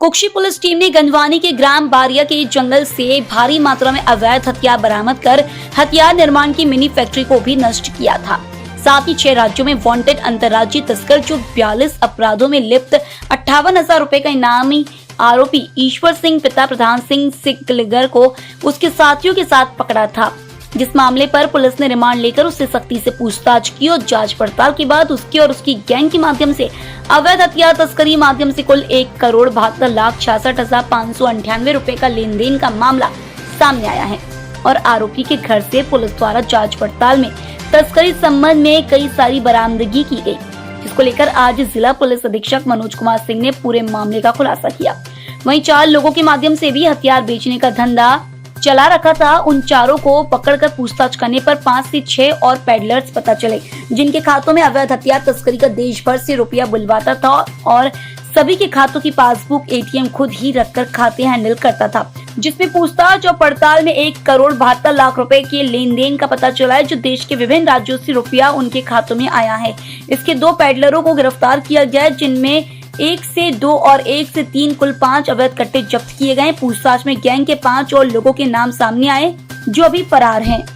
Kukshi police team ने गंधवानी के ग्राम बारिया के जंगल से भारी मात्रा में अवैध हथियार बरामद कर हथियार निर्माण की मिनी फैक्ट्री को भी नष्ट किया था। साथ ही 6 राज्यों में वांटेड अंतर्राज्यीय तस्कर जो 42 अपराधों में लिप्त 58,000 रुपए का इनामी आरोपी ईश्वर सिंह पिता प्रधान सिंह सिकलिगर को उसके साथियों के साथ पकड़ा था, जिस मामले पर पुलिस ने रिमांड लेकर उससे सख्ती से पूछताछ की और जांच पड़ताल के बाद उसके और उसकी गैंग के माध्यम से अवैध हथियार तस्करी माध्यम से कुल 1,72,66,598 रुपए का लेन देन का मामला सामने आया है और आरोपी के घर से पुलिस द्वारा जांच पड़ताल में तस्करी संबंध में कई सारी बरामदगी की गई, जिसको लेकर आज जिला पुलिस अधीक्षक मनोज कुमार सिंह ने पूरे मामले का खुलासा किया। वहीं 4 लोगों के माध्यम से भी हथियार बेचने का धंधा चला रखा था। उन चारों को पकड़कर पूछताछ करने पर 5 से 6 और पैडलर्स पता चले, जिनके खातों में अवैध हथियार तस्करी का देश भर से रुपया बुलवाता था और सभी के खातों की पासबुक एटीएम खुद ही रखकर खाते हैंडल करता था, जिसमें पूछताछ और पड़ताल में 1,72,00,000 रुपए के लेन देन का पता चला है, जो देश के विभिन्न राज्यों से रुपया उनके खातों में आया है। इसके 2 पैडलरों को गिरफ्तार किया गया है, जिनमें 1 से 2 और 1 से 3 कुल 5 अवैध कट्टे जब्त किए गए। पूछताछ में गैंग के 5 और लोगों के नाम सामने आए जो अभी फरार हैं,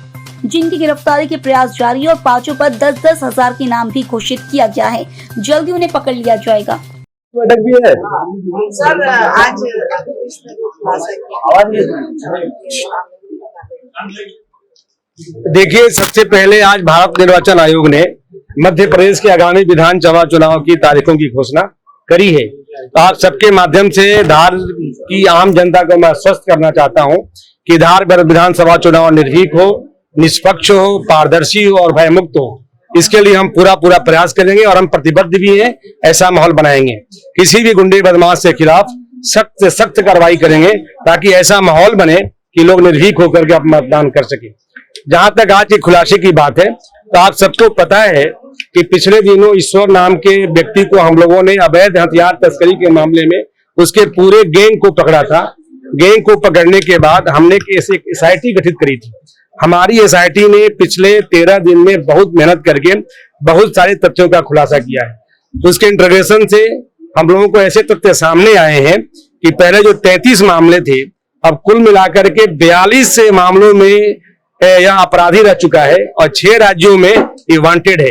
जिनकी गिरफ्तारी के प्रयास जारी है और 5 पर 10-10 हजार के नाम भी घोषित किया गया है। जल्दी उन्हें पकड़ लिया जाएगा। बैठक भी है सर, आज देखिए, सबसे पहले आज भारत निर्वाचन आयोग ने मध्य प्रदेश के आगामी विधानसभा चुनाव की तारीखों की घोषणा करी है। तो आप सबके माध्यम से धार की आम जनता को मैं आश्वस्त करना चाहता हूं कि धार विधानसभा चुनाव निर्भीक हो, निष्पक्ष हो, पारदर्शी हो और भयमुक्त हो। इसके लिए हम पूरा प्रयास करेंगे और हम प्रतिबद्ध भी हैं। ऐसा माहौल बनाएंगे, किसी भी गुंडे बदमाश के खिलाफ सख्त से सख्त कार्रवाई करेंगे ताकि ऐसा माहौल बने कि लोग निर्भीक होकर के मतदान कर सके। जहां तक आज के खुलासे की बात है, तो आप सबको पता है कि पिछले दिनों ईश्वर नाम के व्यक्ति को हम लोगों ने अवैध हथियार तस्करी के मामले में उसके पूरे गैंग को पकड़ा था। गैंग को पकड़ने के बाद हमने एक एसआईटी गठित करी थी। हमारी एसआईटी ने पिछले 13 दिन में बहुत मेहनत करके बहुत सारे तथ्यों का खुलासा किया है। उसके इंटरोगेशन से हम लोगों को ऐसे तथ्य सामने आए हैं कि पहले जो 33 मामले थे, अब कुल मिलाकर के 42 मामलों में यह अपराधी रह चुका है और 6 राज्यों में ये वांटेड है।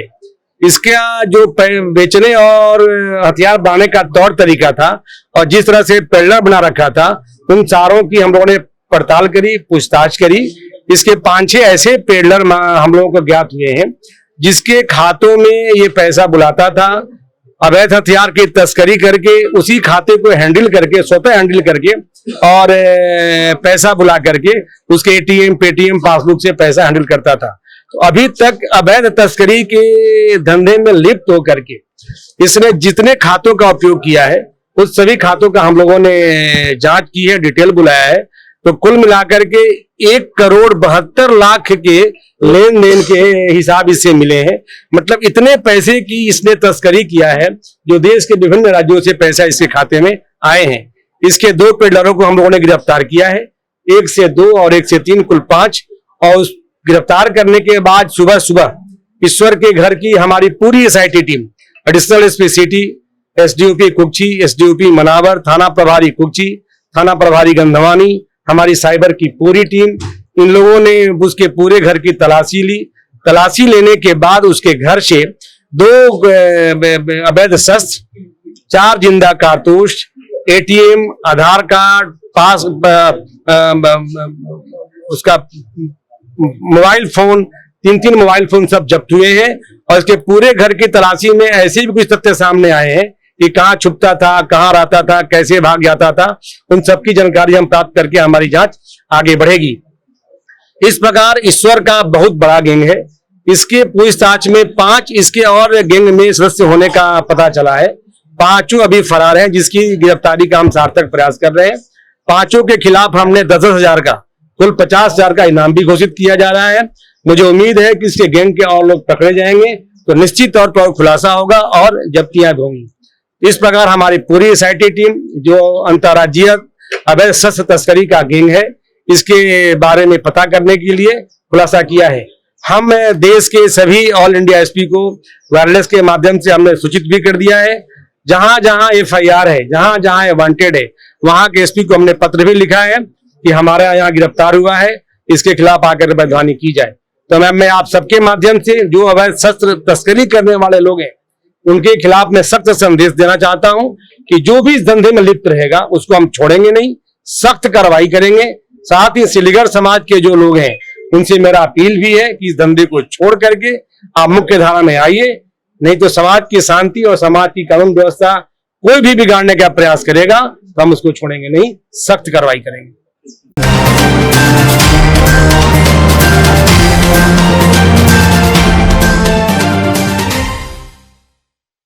इसका जो बेचने और हथियार बनाने का तौर तरीका था और जिस तरह से पेडलर बना रखा था, उन चारों की हम लोगों ने पड़ताल करी, पूछताछ करी। इसके 5-6 ऐसे पेडलर हम लोगों को ज्ञात हुए हैं जिसके खातों में ये पैसा बुलाता था, अवैध हथियार की तस्करी करके उसी खाते को हैंडल करके, स्वतः हैंडल करके और पैसा बुला करके उसके एटीएम, पेटीएम, पासबुक से पैसा हैंडल करता था। तो अभी तक अवैध तस्करी के धंधे में लिप्त होकर के इसने जितने खातों का उपयोग किया है, उस सभी खातों का हम लोगों ने जांच की है, डिटेल बुलाया है। तो कुल मिलाकर के 1,72,00,000 के लेन देन के हिसाब इससे मिले हैं। मतलब इतने पैसे की इसने तस्करी किया है जो देश के विभिन्न राज्यों से पैसा इसके खाते में आए हैं। इसके 2 पेडलरों को हम लोगों ने गिरफ्तार किया है, 1 से 2 और 1 से 3 कुल 5। और उस गिरफ्तार करने के बाद सुबह ईश्वर के घर की हमारी पूरी SIT team, additional SP city, SDOP Kukshi, SDOP Manawar, थाना प्रभारी कुक्षी, थाना प्रभारी गंधवानी, हमारी साइबर की पूरी टीम, इन लोगों ने उसके पूरे घर की तलाशी ली। तलाशी लेने के बाद उसके घर से 2 अवैध शस्त्र, 4 जिंदा कारतूस, एटीएम, आधार कार्ड, पास उसका मोबाइल फोन, 3 मोबाइल फोन सब जब्त हुए हैं। और इसके पूरे घर की तलाशी में ऐसे भी कुछ तथ्य सामने आए हैं कि कहाँ छुपता था, कहाँ रहता था, कैसे भाग जाता था, उन सबकी जानकारी हम प्राप्त करके हमारी जांच आगे बढ़ेगी। इस प्रकार ईश्वर का बहुत बड़ा गैंग है। इसके पूछताछ में 5 इसके और गैंग में सदस्य होने का पता चला है। 5 अभी फरार हैं, जिसकी गिरफ्तारी का हम सार्थक प्रयास कर रहे हैं। 5 के खिलाफ हमने 10-10 हजार का कुल 50,000 का इनाम भी घोषित किया जा रहा है। मुझे उम्मीद है कि इसके गैंग के और लोग पकड़े जाएंगे तो निश्चित तौर पर खुलासा होगा और जब्तियां भी होंगी। इस प्रकार हमारी पूरी एसआईटी टीम जो अंतर्राज्यीय अवैध शस्त्र तस्करी का गैंग है, इसके बारे में पता करने के लिए खुलासा किया है। हम देश के सभी ऑल इंडिया एसपी को वायरलेस के माध्यम से हमने सूचित भी कर दिया है। जहां जहां एफआईआर है, जहां जहां वांटेड है, वहां के एसपी को हमने पत्र भी लिखा है कि हमारे यहाँ गिरफ्तार हुआ है, इसके खिलाफ आकर वैधानिक की जाए। तो मैं आप सबके माध्यम से जो अवैध शस्त्र तस्करी करने वाले लोग हैं उनके खिलाफ मैं सख्त संदेश देना चाहता हूं कि जो भी इस धंधे में लिप्त रहेगा उसको हम छोड़ेंगे नहीं, सख्त कार्रवाई करेंगे। साथ ही सिलीगढ़ समाज के जो लोग हैं उनसे मेरा अपील भी है कि इस धंधे को छोड़ करके आप मुख्य धारा में आइए, नहीं तो समाज की शांति और समाज की कानून व्यवस्था कोई भी बिगाड़ने का प्रयास करेगा तो हम उसको छोड़ेंगे नहीं, सख्त कार्रवाई करेंगे।